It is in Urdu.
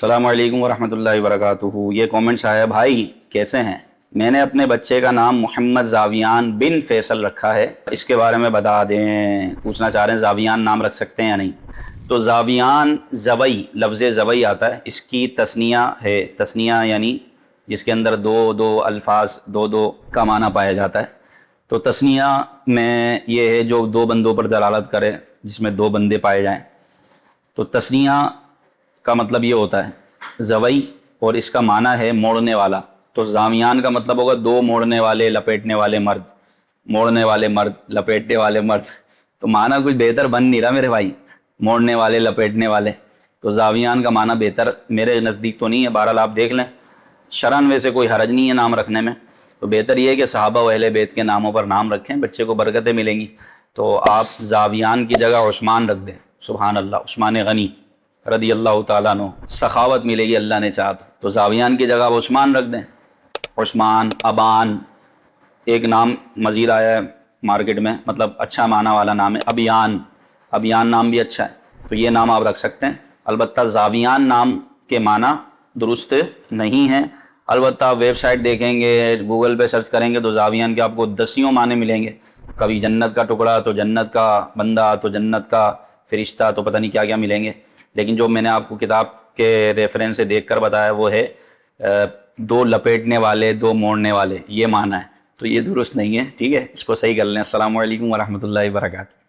السلام علیکم ورحمۃ اللہ وبرکاتہ۔ یہ کامنٹس آیا بھائی کیسے ہیں؟ میں نے اپنے بچے کا نام محمد زاویان بن فیصل رکھا ہے، اس کے بارے میں بتا دیں، پوچھنا چاہ رہے ہیں زاویان نام رکھ سکتے ہیں یا نہیں؟ تو زاویان زوئی، لفظ زوئی آتا ہے، اس کی تثنیہ ہے، تثنیہ یعنی جس کے اندر دو الفاظ دو کا معنی پایا جاتا ہے۔ تو تثنیہ میں یہ ہے جو دو بندوں پر دلالت کرے، جس میں دو بندے پائے جائیں۔ تو تثنیہ کا مطلب یہ ہوتا ہے زوئی، اور اس کا معنی ہے موڑنے والا۔ تو زاویان کا مطلب ہوگا دو موڑنے والے، لپیٹنے والے مرد، موڑنے والے مرد، لپیٹنے والے مرد۔ تو معنی کچھ بہتر بن نہیں رہا میرے بھائی، موڑنے والے، لپیٹنے والے۔ تو زاویان کا معنی بہتر میرے نزدیک تو نہیں ہے، بہرحال آپ دیکھ لیں۔ شرعاً ویسے کوئی حرج نہیں ہے نام رکھنے میں، تو بہتر یہ ہے کہ صحابہ و اہل بیت کے ناموں پر نام رکھیں، بچے کو برکتیں ملیں گی۔ تو آپ زاویان کی جگہ عثمان رکھ دیں، سبحان اللہ، عثمان غنی رضی اللہ تعالیٰ عنہ، سخاوت ملے گی اللہ نے چاہا تو زاویان کی جگہ آپ عثمان رکھ دیں، عثمان، ابان۔ ایک نام مزید آیا ہے مارکیٹ میں، مطلب اچھا معنی والا نام ہے، ابیان۔ ابیان نام بھی اچھا ہے، تو یہ نام آپ رکھ سکتے ہیں۔ البتہ زاویان نام کے معنی درست نہیں ہیں۔ البتہ ویب سائٹ دیکھیں گے، گوگل پہ سرچ کریں گے تو زاویان کے آپ کو دسیوں معنی ملیں گے، کبھی جنت کا ٹکڑا، تو جنت کا بندہ، تو جنت کا فرشتہ، تو پتہ نہیں کیا کیا ملیں گے۔ لیکن جو میں نے آپ کو کتاب کے ریفرنس سے دیکھ کر بتایا وہ ہے دو لپیٹنے والے، دو موڑنے والے، یہ معنی ہے، تو یہ درست نہیں ہے، ٹھیک ہے، اس کو صحیح کر لیں۔ السلام علیکم ورحمۃ اللہ وبرکاتہ۔